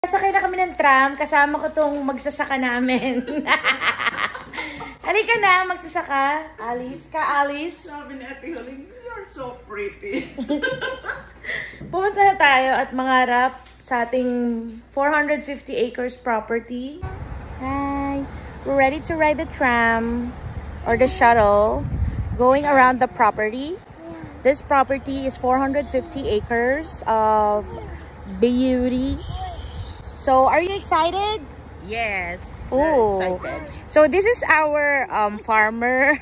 Sakay na kami ng tram, kasama ko tong magsasaka namin. Halika na, magsasaka. Alice, Alice. Sabi ni Ate Huling, you're so pretty. Pumunta na tayo at mangarap sa ating 450 acres property. Hi! We're ready to ride the tram or the shuttle going around the property. This property is 450 acres of beauty. So, are you excited? Yes. Oh, excited. So this is our farmer.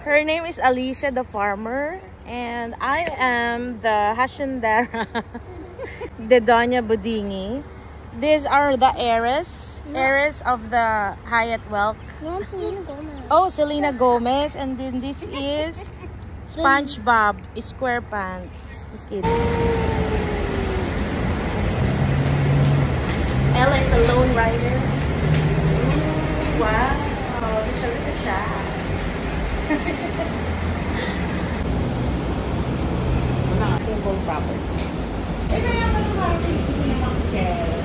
Her name is Alicia, the farmer, and I am the haciendera, the Doña Budingi. These are the heiress of the Hyatt Welk. No, I'm Selena Gomez. Oh, Selena Gomez, and then this is SpongeBob SquarePants. Just kidding. Ella is a lone rider. Wow, social. Simple property. Okay.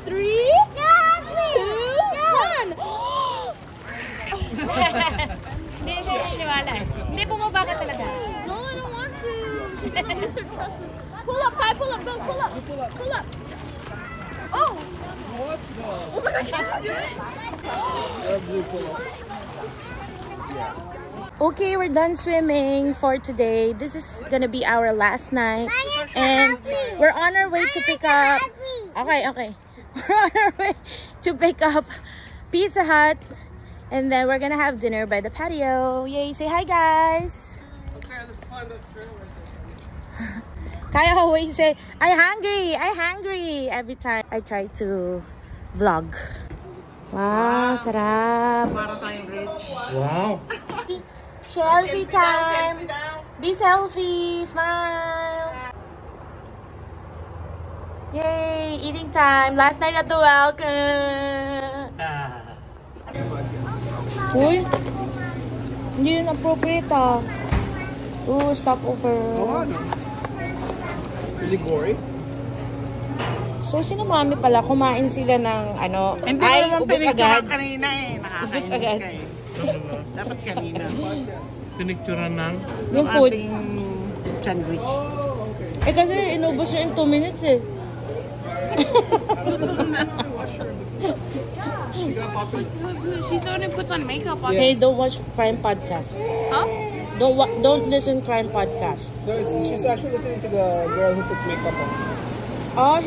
3, 2, 1. Hindi siya naniniwala eh. Hindi, bumaba ka talaga. No, I don't want to. You should trust me. Pull up, Kai, pull up, go, pull up. Pull up. Oh! What the? Oh my god, can you do it? I love blue pull-ups. Okay, we're done swimming for today. This is gonna be our last night. And we're on our way to pick up... Okay. We're on our way to pick up Pizza Hut. And then we're gonna have dinner by the patio. Yay, say hi, guys. Okay, let's climb that trail right there. Kaya always say, I hungry every time I try to vlog. Wow, sarap. Para tayong rich. Wow. Selfie time. Be selfie. Smile. Yay, eating time. Last night at the welcome. Uy, hindi yun appropriate ah. Ooh, stop over. Is it gory? So, sinumami pala, kumain sila ng ano, Hindi ay, naman ubos agad. kanina eh. Ubos agad. Dapat kanina. Pinicturan ng? Yung food. Ating sandwich. Eh kasi inubos nyo in 2 minutes eh. She's the one who puts on makeup on. Hey, don't watch crime podcast. Huh? Don't listen crime podcast. No, she's actually listening to the girl who puts makeup on. Oh,